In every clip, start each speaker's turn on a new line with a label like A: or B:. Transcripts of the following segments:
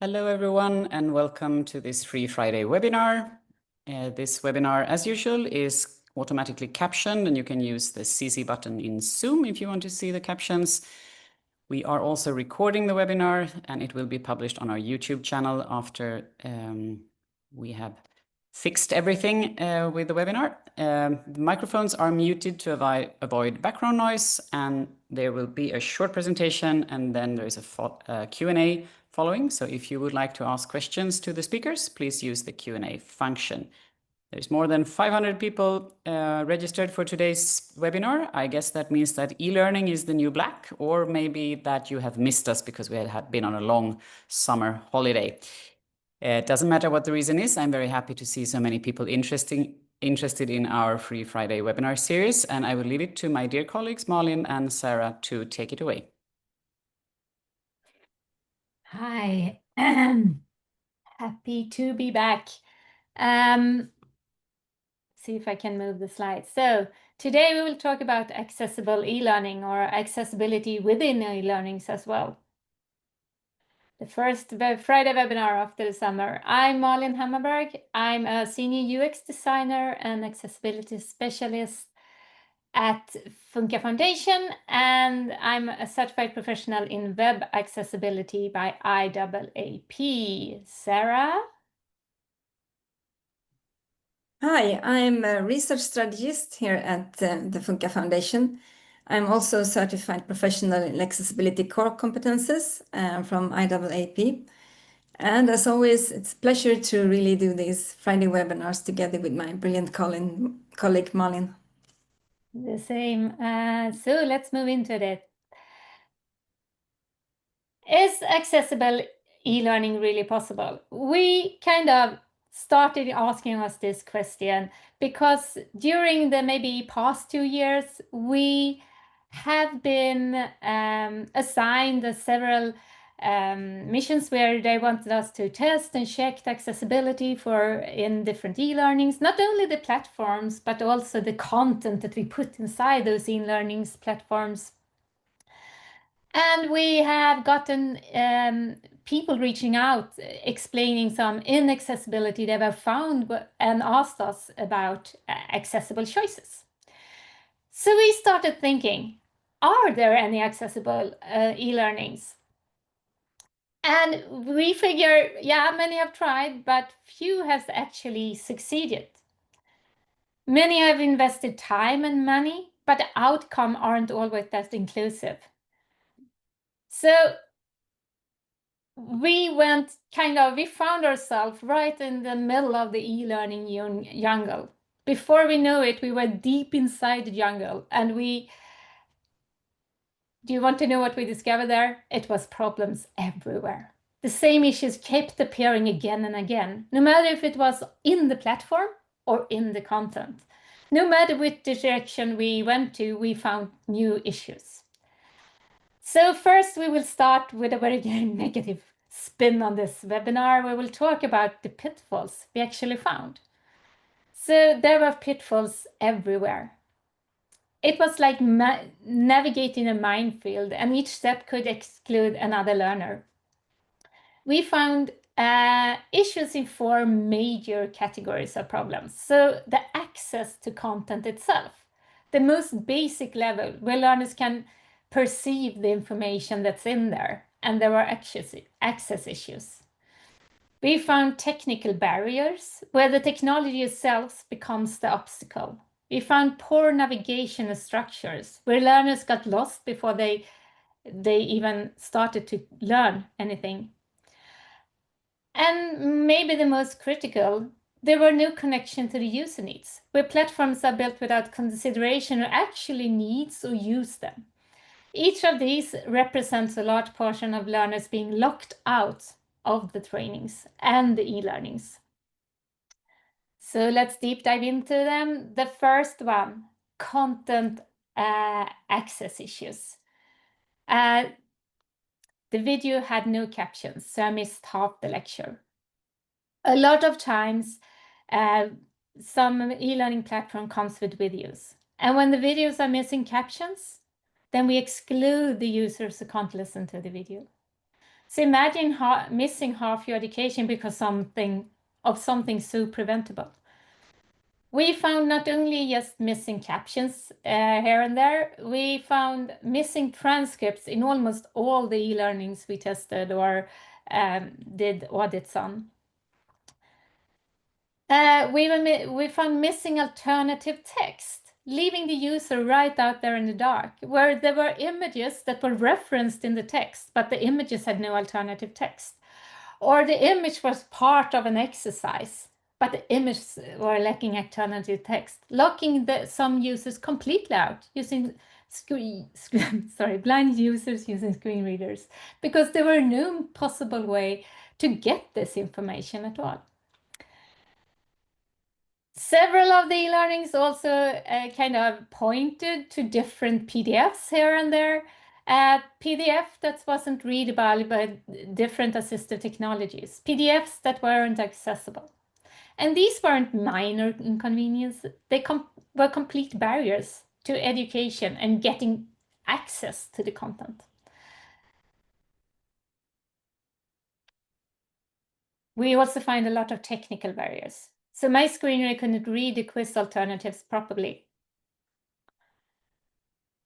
A: Hello, everyone, and welcome to this Free Friday webinar. This webinar, as usual, is automatically captioned, and you can use the CC button in Zoom if you want to see the captions. We are also recording the webinar, and it will be published on our YouTube channel after we have fixed everything with the webinar. The microphones are muted to avoid background noise, and there will be a short presentation, and then there is a Q&A following. So if you would like to ask questions to the speakers, please use the Q&A function. There's more than 500 people registered for today's webinar. I guess that means that e-learning is the new black, or maybe that you have missed us because we had been on a long summer holiday. It doesn't matter what the reason is. I'm very happy to see so many people interested in our Free Friday webinar series, and I will leave it to my dear colleagues, Malin and Sarah, to take it away.
B: Hi, happy to be back. See if I can move the slides. So today we will talk about accessible e-learning or accessibility within e-learnings as well. The first Friday webinar after the summer. I'm Malin Hammarberg. I'm a senior UX designer and accessibility specialist at Funka Foundation, and I'm a certified professional in web accessibility by IAAP. Sarah?
C: Hi, I'm a research strategist here at the Funka Foundation. I'm also a certified professional in accessibility core competences from IAAP. And as always, it's a pleasure to really do these Friday webinars together with my brilliant colleague Malin.
B: The same. So let's move into it. Is accessible e-learning really possible? We kind of started asking us this question because during the maybe past 2 years, we have been assigned several missions where they wanted us to test and check the accessibility in different e-learnings, not only the platforms, but also the content that we put inside those e-learnings platforms. And we have gotten people reaching out, explaining some inaccessibility they have found and asked us about accessible choices. So we started thinking, are there any accessible e-learnings? And we figure, yeah, many have tried, but few has actually succeeded. Many have invested time and money, but the outcome aren't always that inclusive. So we found ourselves right in the middle of the e-learning jungle. Before we know it, we were deep inside the jungle, and do you want to know what we discovered there? It was problems everywhere. The same issues kept appearing again and again, no matter if it was in the platform or in the content. No matter which direction we went to, we found new issues. So first, we will start with a very negative spin on this webinar. We will talk about the pitfalls we actually found. So there were pitfalls everywhere. It was like navigating a minefield, and each step could exclude another learner. We found issues in 4 major categories of problems. So the access to content itself, the most basic level where learners can perceive the information that's in there, and there were access issues. We found technical barriers where the technology itself becomes the obstacle. We found poor navigation structures where learners got lost before they even started to learn anything. And maybe the most critical, there were no connection to the user needs, where platforms are built without consideration who actually needs or use them. Each of these represents a large portion of learners being locked out of the trainings and the e-learnings. So let's deep dive into them. The first one, content access issues. The video had no captions, so I missed half the lecture. A lot of times, some e-learning platform comes with videos. And when the videos are missing captions, then we exclude the users who can't listen to the video. So imagine missing half your education because of something so preventable. We found not only just missing captions here and there, we found missing transcripts in almost all the e-learnings we tested or did audits on. We found missing alternative text, leaving the user right out there in the dark, where there were images that were referenced in the text, but the images had no alternative text. Or the image was part of an exercise, but the images were lacking alternative text, locking some users completely out using blind users using screen readers, because there were no possible way to get this information at all. Several of the e-learnings also kind of pointed to different PDFs here and there. PDF that wasn't readable by different assistive technologies, PDFs that weren't accessible. And these weren't minor inconveniences, they were complete barriers to education and getting access to the content. We also find a lot of technical barriers. So my screen reader couldn't read the quiz alternatives properly.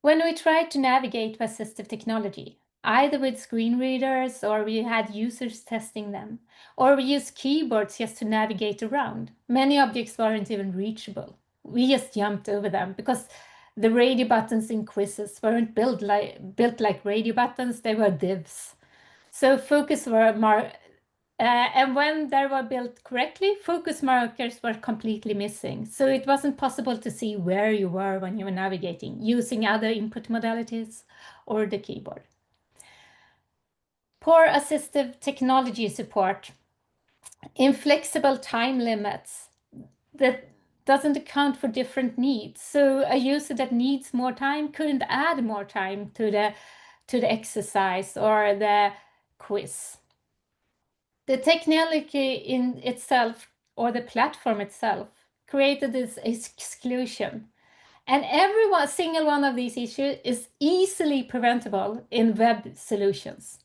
B: When we tried to navigate with assistive technology, either with screen readers or we had users testing them, or we used keyboards just to navigate around, many objects weren't even reachable. We just jumped over them because the radio buttons in quizzes weren't built like radio buttons, they were divs. So focus were more and when they were built correctly, focus markers were completely missing. So it wasn't possible to see where you were when you were navigating, using other input modalities or the keyboard. Poor assistive technology support, inflexible time limits that doesn't account for different needs. So a user that needs more time couldn't add more time to the exercise or the quiz. The technology in itself, or the platform itself, created this exclusion. And every single one of these issues is easily preventable in web solutions.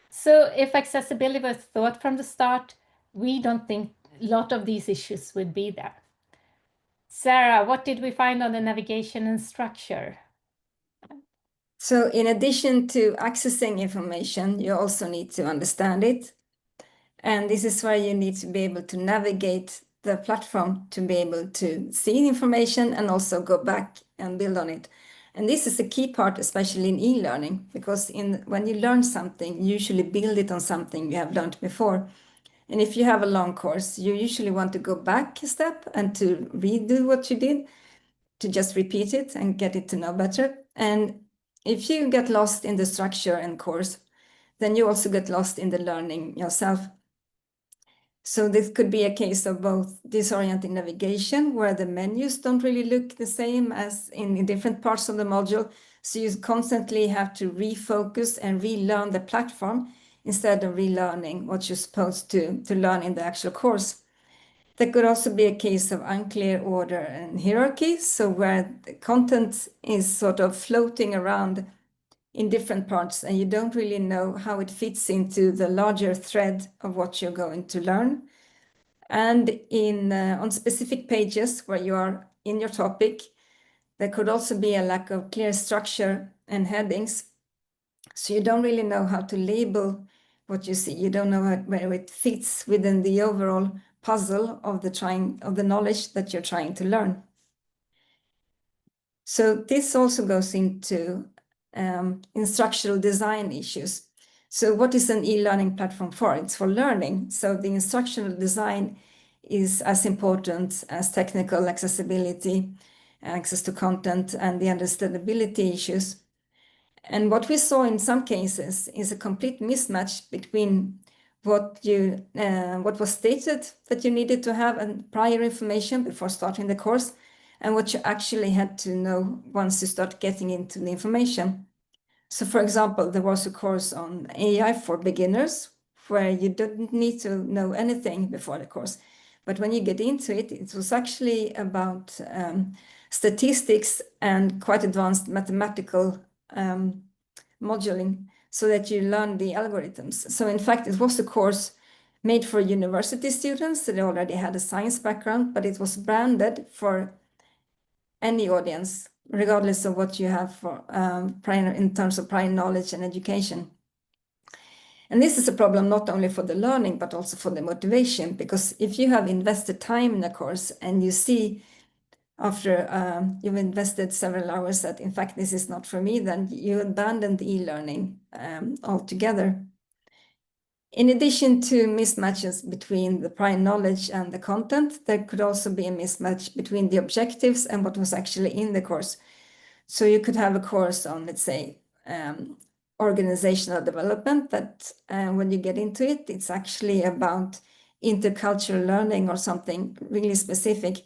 B: So if accessibility was thought from the start, we don't think a lot of these issues would be there. Sarah, what did we find on the navigation and structure?
C: So in addition to accessing information, you also need to understand it. And this is where you need to be able to navigate the platform to be able to see information and also go back and build on it. And this is a key part, especially in e-learning, because when you learn something, you usually build it on something you have learned before. And if you have a long course, you usually want to go back a step and to redo what you did, to just repeat it and get it to know better. And if you get lost in the structure and course, then you also get lost in the learning yourself. So this could be a case of both disorienting navigation, where the menus don't really look the same as in different parts of the module. So you constantly have to refocus and relearn the platform instead of relearning what you're supposed to learn in the actual course. There could also be a case of unclear order and hierarchy, so where the content is sort of floating around in different parts and you don't really know how it fits into the larger thread of what you're going to learn. And on specific pages where you are in your topic, there could also be a lack of clear structure and headings. So you don't really know how to label what you see. You don't know where it fits within the overall puzzle of the knowledge that you're trying to learn. So this also goes into instructional design issues. So what is an e-learning platform for? It's for learning. So the instructional design is as important as technical accessibility, access to content, and the understandability issues. And what we saw in some cases is a complete mismatch between what was stated that you needed to have and prior information before starting the course, and what you actually had to know once you start getting into the information. So for example, there was a course on AI for beginners where you didn't need to know anything before the course. But when you get into it, it was actually about statistics and quite advanced mathematical modeling. so that you learn the algorithms. So in fact, it was a course made for university students that already had a science background, but it was branded for any audience, regardless of what you have for in terms of prior knowledge and education. And this is a problem not only for the learning, but also for the motivation, because if you have invested time in a course and you see after you've invested several hours that, in fact, this is not for me, then you abandon the e-learning altogether. In addition to mismatches between the prior knowledge and the content, there could also be a mismatch between the objectives and what was actually in the course. So you could have a course on, let's say, organizational development, that when you get into it, it's actually about intercultural learning or something really specific.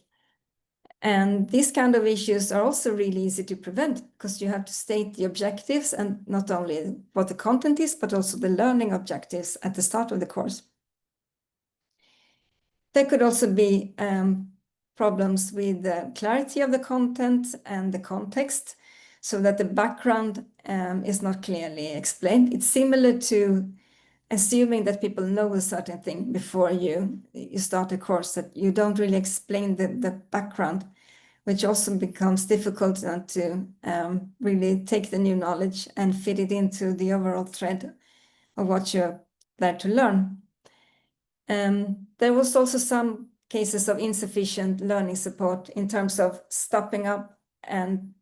C: And these kind of issues are also really easy to prevent, because you have to state the objectives, and not only what the content is, but also the learning objectives at the start of the course. There could also be problems with the clarity of the content and the context, so that the background is not clearly explained. It's similar to assuming that people know a certain thing before you start a course, that you don't really explain the background, which also becomes difficult to really take the new knowledge and fit it into the overall thread of what you're there to learn. There was also some cases of insufficient learning support in terms of stopping up and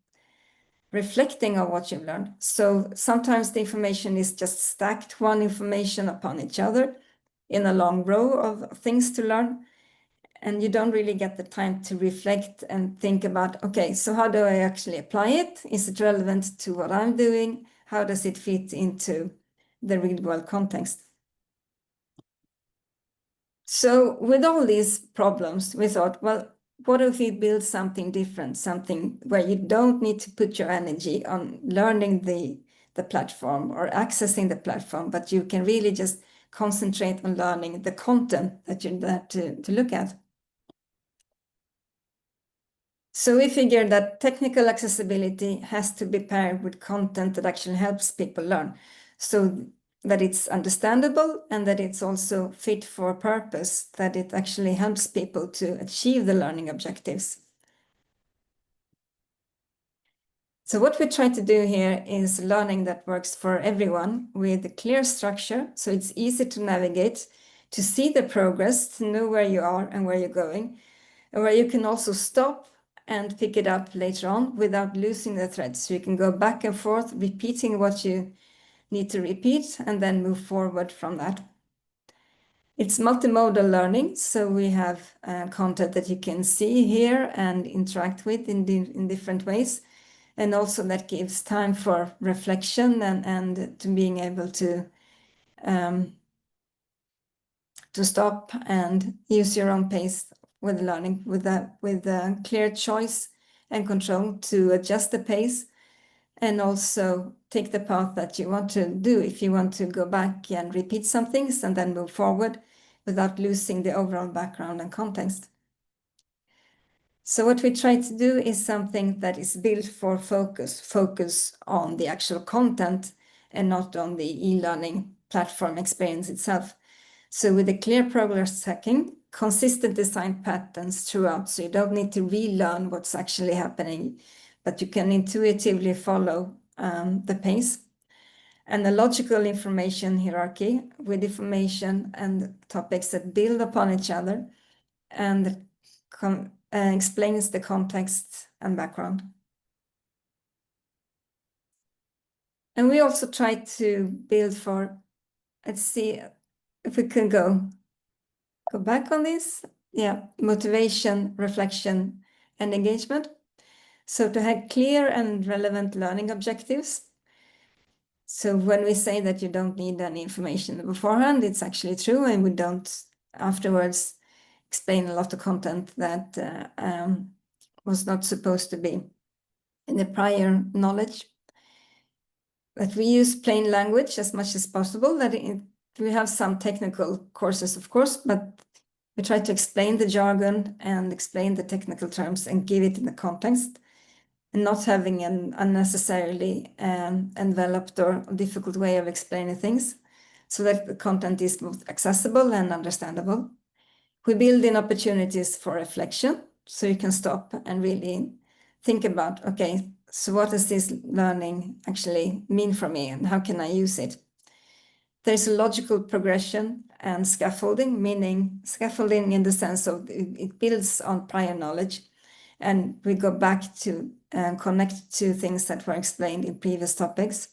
C: reflecting on what you've learned. So sometimes the information is just stacked, one information upon each other in a long row of things to learn. And you don't really get the time to reflect and think about, okay, so how do I actually apply it? Is it relevant to what I'm doing? How does it fit into the real world context? So with all these problems, we thought, well, what if we build something different, something where you don't need to put your energy on learning the platform or accessing the platform, but you can really just concentrate on learning the content that you're there to look at. So we figured that technical accessibility has to be paired with content that actually helps people learn, so that it's understandable and that it's also fit for purpose, that it actually helps people to achieve the learning objectives. So what we try to do here is learning that works for everyone with a clear structure, so it's easy to navigate, to see the progress, to know where you are and where you're going, and where you can also stop and pick it up later on without losing the thread. So you can go back and forth, repeating what you need to repeat, and then move forward from that. It's multimodal learning, so we have content that you can see here and interact with in different ways, and also that gives time for reflection and to being able to stop and use your own pace with learning, with a clear choice and control to adjust the pace, and also take the path that you want to do. If you want to go back and repeat some things and then move forward without losing the overall background and context. So what we try to do is something that is built for focus on the actual content and not on the e-learning platform experience itself. So with a clear progress tracking, consistent design patterns throughout, so you don't need to relearn what's actually happening, but you can intuitively follow the pace, and a logical information hierarchy with information and topics that build upon each other and explains the context and background. And we also try to build for, let's see if we can go back on this. Yeah, motivation, reflection, and engagement. So to have clear and relevant learning objectives. So when we say that you don't need any information beforehand, it's actually true, and we don't afterwards explain a lot of content that was not supposed to be in the prior knowledge. But we use plain language as much as possible. We have some technical courses, of course, but we try to explain the jargon and explain the technical terms and give it in the context. and not having an unnecessarily enveloped or difficult way of explaining things, so that the content is both accessible and understandable. We build in opportunities for reflection, so you can stop and really think about, okay, so what does this learning actually mean for me, and how can I use it? There's a logical progression and scaffolding, meaning scaffolding in the sense of it builds on prior knowledge, and we go back to connect to things that were explained in previous topics.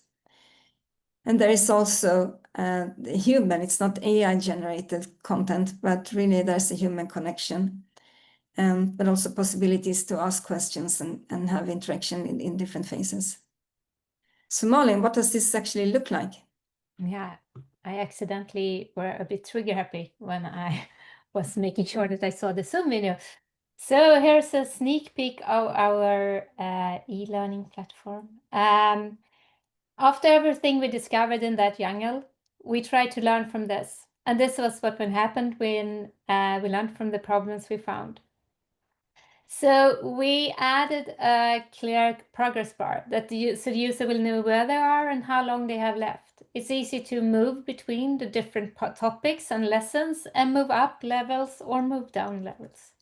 C: And there is also the human, it's not AI generated content, but really there's a human connection, but also possibilities to ask questions and have interaction in different phases. So Malin, what does this actually look like?
B: Yeah, I accidentally were a bit trigger happy when I was making sure that I saw the Zoom video. So here's a sneak peek of our e-learning platform. After everything we discovered in that jungle, we tried to learn from this. And this was what happened when we learned from the problems we found. So we added a clear progress bar that so the user will know where they are and how long they have left. It's easy to move between the different topics and lessons and move up levels or move down levels.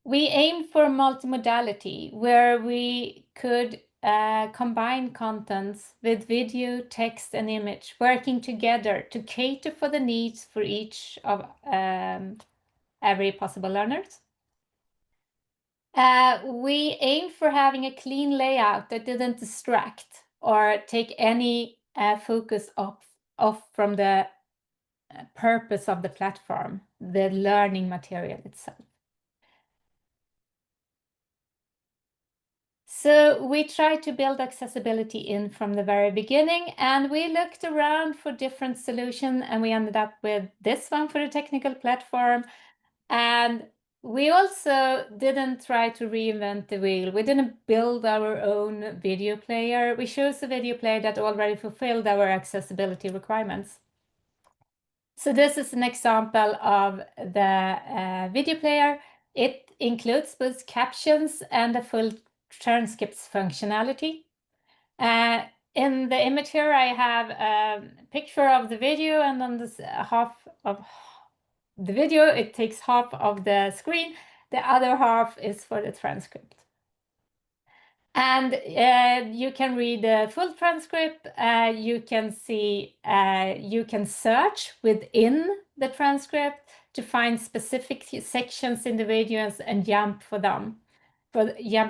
B: We aim for multimodality, where we could combine contents with video, text, and image, working together to cater for the needs for each of every possible learners. We aim for having a clean layout that didn't distract or take any focus off from the purpose of the platform, the learning material itself. So we tried to build accessibility in from the very beginning, and we looked around for different solutions, and we ended up with this one for the technical platform. And we also didn't try to reinvent the wheel. We didn't build our own video player. We chose a video player that already fulfilled our accessibility requirements. So this is an example of the video player. It includes both captions and a full transcripts functionality. In the image here, I have a picture of the video, and on this half of the video, it takes half of the screen. The other half is for the transcript. And you can read the full transcript. You can see, you can search within the transcript to find specific sections in the videos and jump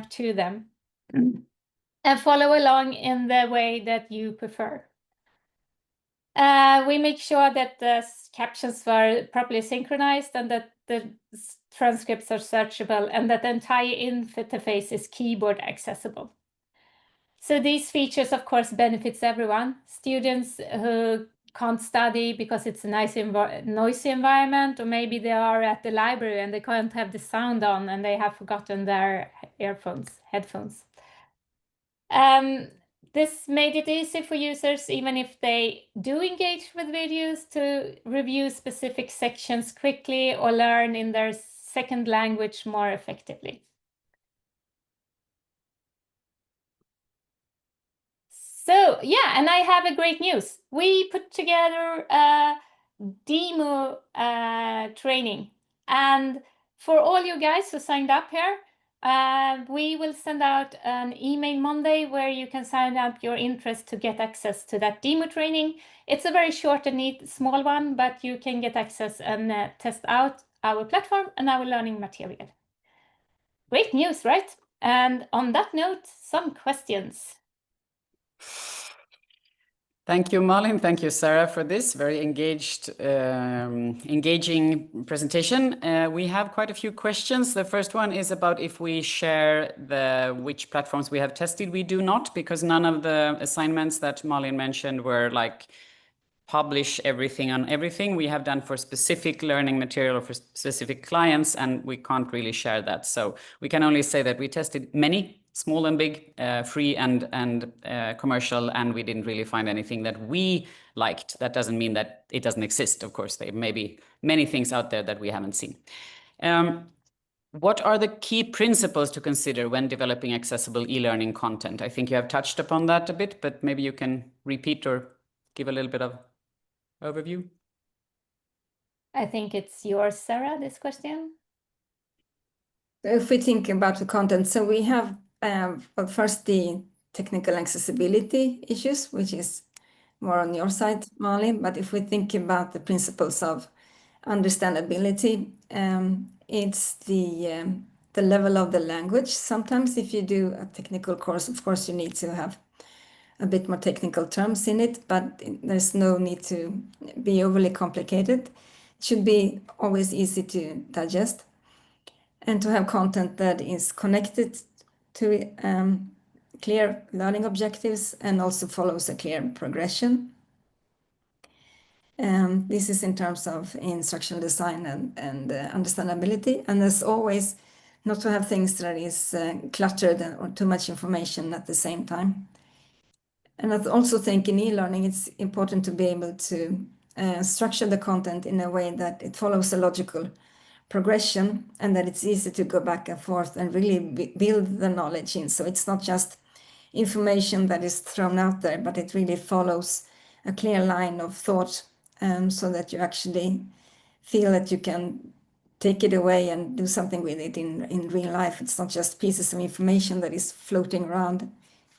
B: to them, and follow along in the way that you prefer. We make sure that the captions were properly synchronized and that the transcripts are searchable and that the entire interface is keyboard accessible. So these features, of course, benefits everyone. Students who can't study because it's a noisy environment, or maybe they are at the library and they can't have the sound on and they have forgotten their headphones. This made it easy for users, even if they do engage with videos, to review specific sections quickly or learn in their second language more effectively. So yeah, and I have a great news. We put together a demo training, and for all you guys who signed up here, we will send out an email Monday where you can sign up your interest to get access to that demo training. It's a very short and neat, small one, but you can get access and test out our platform and our learning material. Great news, right? And on that note, some questions.
A: Thank you, Malin. Thank you, Sarah, for this very engaging presentation. We have quite a few questions. The first one is about if we share which platforms we have tested. We do not, because none of the assignments that Malin mentioned were like publish everything on everything. We have done for specific learning material or for specific clients, and we can't really share that. So we can only say that we tested many, small and big, free and commercial, and we didn't really find anything that we liked. That doesn't mean that it doesn't exist. Of course, there may be many things out there that we haven't seen. What are the key principles to consider when developing accessible e-learning content? I think you have touched upon that a bit, but maybe you can repeat or give a little bit of overview.
B: I think it's yours, Sarah, this question.
C: If we think about the content, so we have well, first the technical accessibility issues, which is more on your side, Molly. But if we think about the principles of understandability, it's the level of the language. Sometimes if you do a technical course, of course, you need to have a bit more technical terms in it, but there's no need to be overly complicated. It should be always easy to digest and to have content that is connected to clear learning objectives and also follows a clear progression. This is in terms of instructional design and understandability. And as always, not to have things that is cluttered or too much information at the same time. And I also think in e-learning, it's important to be able to structure the content in a way that it follows a logical progression and that it's easy to go back and forth and really build the knowledge in. So it's not just information that is thrown out there, but it really follows a clear line of thought so that you actually feel that you can take it away and do something with it in real life. It's not just pieces of information that is floating around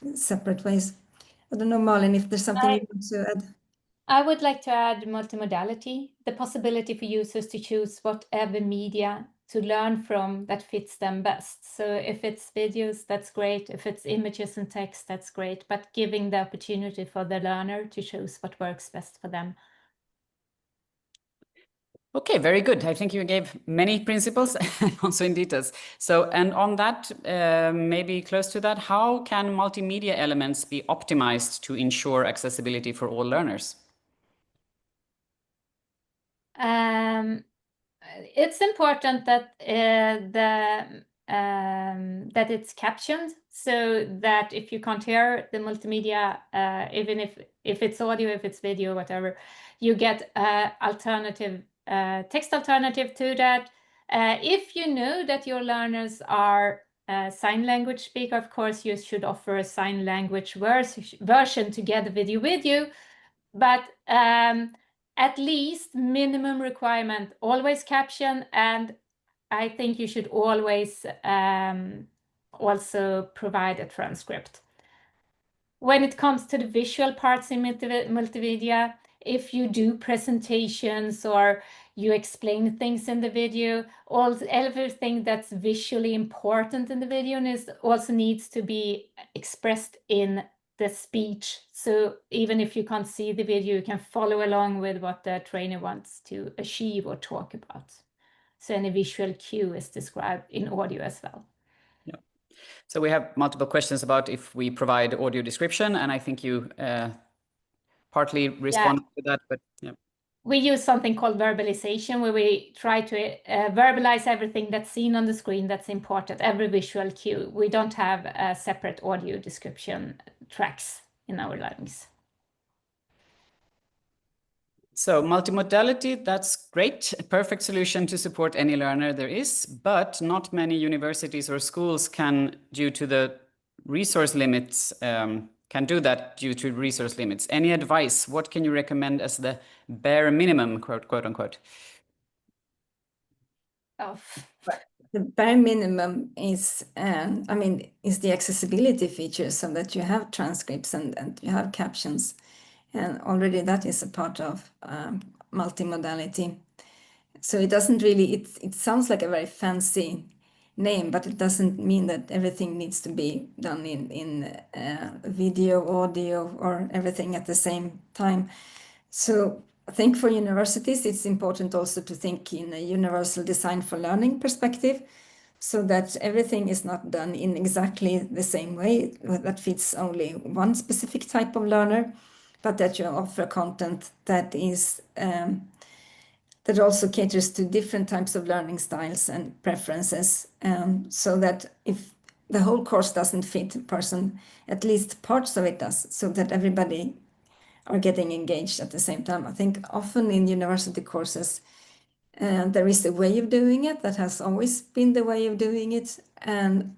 C: in separate ways. I don't know, Malin, if there's something you want to add.
B: I would like to add multimodality, the possibility for users to choose whatever media to learn from that fits them best. So if it's videos, that's great. If it's images and text, that's great. But giving the opportunity for the learner to choose what works best for them.
A: Okay, very good. I think you gave many principles and also in details. So, and on that, maybe close to that, how can multimedia elements be optimized to ensure accessibility for all learners?
B: It's important that that it's captioned so that if you can't hear the multimedia, even if it's audio, if it's video, whatever, you get alternative text alternative to that. If you know that your learners are sign language speaker, of course, you should offer a sign language version together with you. But at least minimum requirement, always caption, and I think you should always also provide a transcript. When it comes to the visual parts in multimedia, if you do presentations or you explain things in the video, everything that's visually important in the video also needs to be expressed in the speech. So even if you can't see the video, you can follow along with what the trainer wants to achieve or talk about. So any visual cue is described in audio as well.
A: Yeah. So we have multiple questions about if we provide audio description, and I think you partly responded to that, but yeah.
B: We use something called verbalization, where we try to verbalize everything that's seen on the screen that's important, every visual cue. We don't have separate audio description tracks in our learnings.
A: So multimodality, that's great. A perfect solution to support any learner there is, but not many universities or schools can, due to the resource limits, can do that due to resource limits. Any advice? What can you recommend as the bare minimum, quote unquote?
B: Oh.
C: The bare minimum is, is the accessibility features so that you have transcripts and you have captions. And already that is a part of multimodality. So it doesn't really, it sounds like a very fancy name, but it doesn't mean that everything needs to be done in video, audio, or everything at the same time. So I think for universities, it's important also to think in a universal design for learning perspective, so that everything is not done in exactly the same way that fits only one specific type of learner, but that you offer content that is that also caters to different types of learning styles and preferences, so that if the whole course doesn't fit a person, at least parts of it does, so that everybody are getting engaged at the same time. I think often in university courses, There is a way of doing it that has always been the way of doing it. And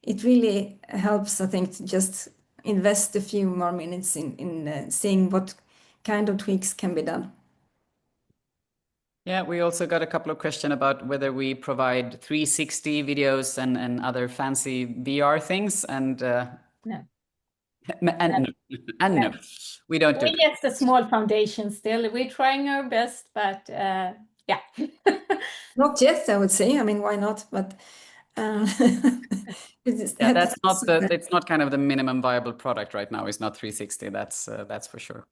C: it really helps, I think, to just invest a few more minutes in seeing what kind of tweaks can be done.
A: Yeah, we also got a couple of questions about whether we provide 360 videos and other fancy VR things, and
B: No.
A: no, we don't do
B: We
A: that.
B: just a small foundation still. We're trying our best, but yeah.
C: Not yet, I would say. I mean, why not? But
A: Yeah, it's not kind of the minimum viable product right now. It's not 360. That's for sure.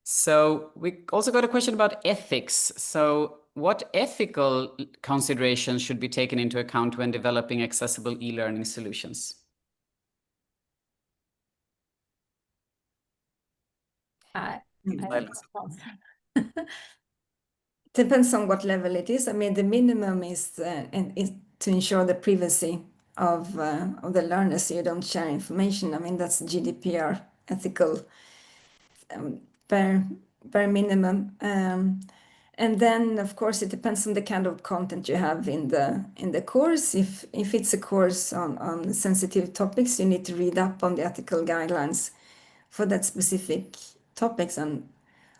A: So we also got a question about ethics. So what ethical considerations should be taken into account when developing accessible e-learning solutions?
B: I
A: Silence.
B: don't know.
C: Depends on what level it is. I mean, the minimum is to ensure the privacy of the learner, so you don't share information. I mean, that's GDPR ethical bare minimum. And then, of course, it depends on the kind of content you have in the course. If it's a course on sensitive topics, you need to read up on the ethical guidelines for that specific topics and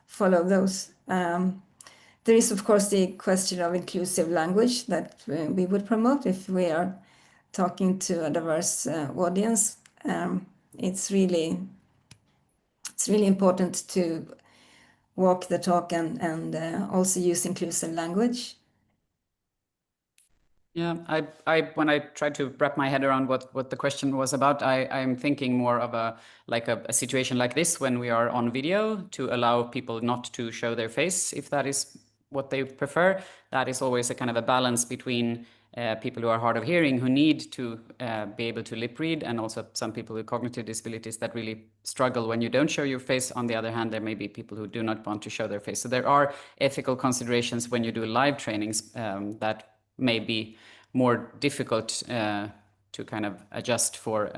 C: follow those. There is, of course, the question of inclusive language that we would promote if we are talking to a diverse audience. It's really important to walk the talk and also use inclusive language.
A: Yeah, when I tried to wrap my head around what the question was about, I'm thinking more of a situation like this when we are on video to allow people not to show their face if that is what they prefer. That is always a kind of a balance between people who are hard of hearing who need to be able to lip read, and also some people with cognitive disabilities that really struggle when you don't show your face. On the other hand, there may be people who do not want to show their face. So there are ethical considerations when you do live trainings that may be more difficult to kind of adjust for.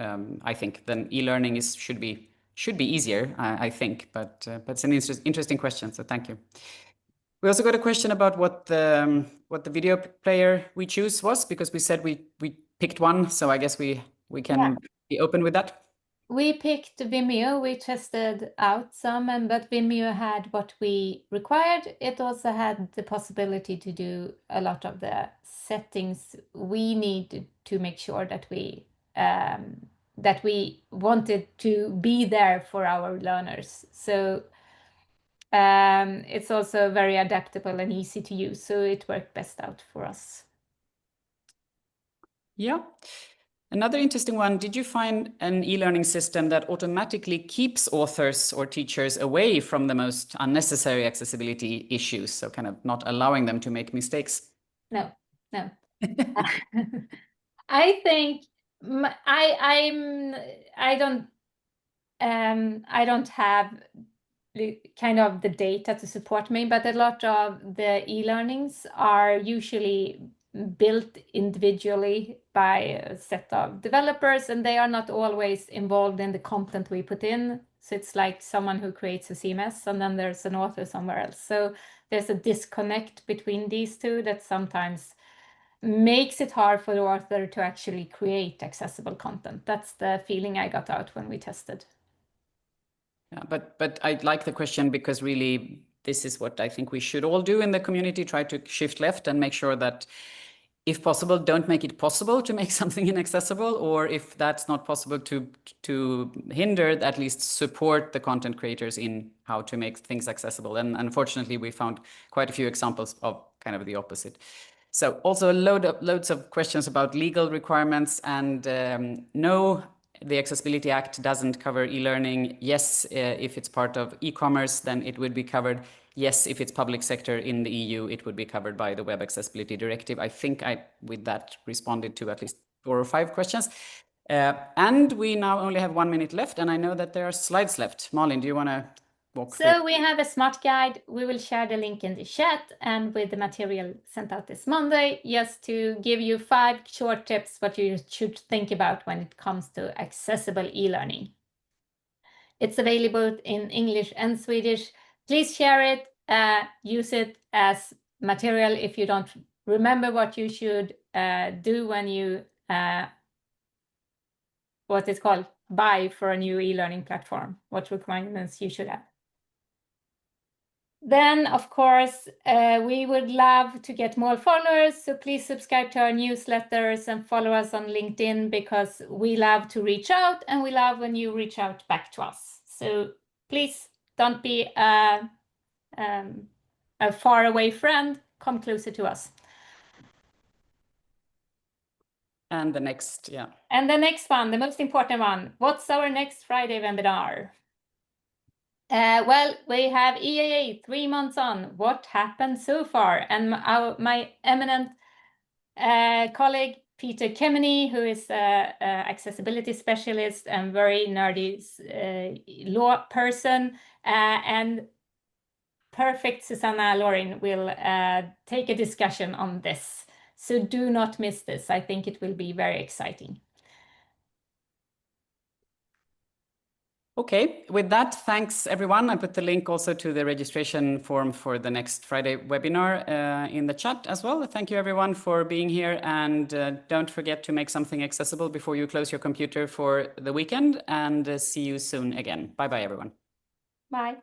A: I think than e-learning should be easier. I think, but it's an interesting question. So thank you. We also got a question about what the video player we choose was, because we said we picked one. So I guess we can be open with that.
B: We picked Vimeo. We tested out some, but Vimeo had what we required. It also had the possibility to do a lot of the settings we needed to make sure that we wanted to be there for our learners. So it's also very adaptable and easy to use. So it worked best out for us.
A: Yeah. Another interesting one, did you find an e-learning system that automatically keeps authors or teachers away from the most unnecessary accessibility issues, so kind of not allowing them to make mistakes?
B: No. I think I don't have kind of the data to support me, but a lot of the e-learnings are usually built individually by a set of developers, and they are not always involved in the content we put in. So it's like someone who creates a CMS and then there's an author somewhere else. So there's a disconnect between these two that sometimes makes it hard for the author to actually create accessible content. That's the feeling I got out when we tested.
A: Yeah, but I like the question because really this is what I think we should all do in the community, try to shift left and make sure that if possible, don't make it possible to make something inaccessible, or if that's not possible to hinder, at least support the content creators in how to make things accessible. And unfortunately, we found quite a few examples of kind of the opposite. So also loads of questions about legal requirements, and no, the Accessibility Act doesn't cover e-learning. Yes, if it's part of e-commerce, then it would be covered. Yes, if it's public sector in the EU, it would be covered by the Web Accessibility Directive. I think I, with that, responded to at least 4 or 5 questions. And we now only have 1 minute left, and I know that there are slides left. Malin, do you want to walk through?
B: So we have a smart guide. We will share the link in the chat and with the material sent out this Monday, just to give you 5 short tips what you should think about when it comes to accessible e-learning. It's available in English and Swedish. Please share it, use it as material if you don't remember what you should do when you what it's called, buy for a new e-learning platform, what requirements you should have. Then, of course, we would love to get more followers, so please subscribe to our newsletters and follow us on LinkedIn, because we love to reach out and we love when you reach out back to us. So please don't be a faraway friend, come closer to us.
A: And the next, yeah.
B: And the next one, the most important one, what's our next Friday webinar? Well, we have EAA 3 months on. What happened so far? And my eminent colleague, Peter Kemeny, who is an accessibility specialist and very nerdy law person, and perfect Susanna Lorin will take a discussion on this. So do not miss this. I think it will be very exciting.
A: Okay, with that, thanks everyone. I put the link also to the registration form for the next Friday webinar in the chat as well. Thank you everyone for being here, and don't forget to make something accessible before you close your computer for the weekend, and see you soon again. Bye bye everyone.
B: Bye.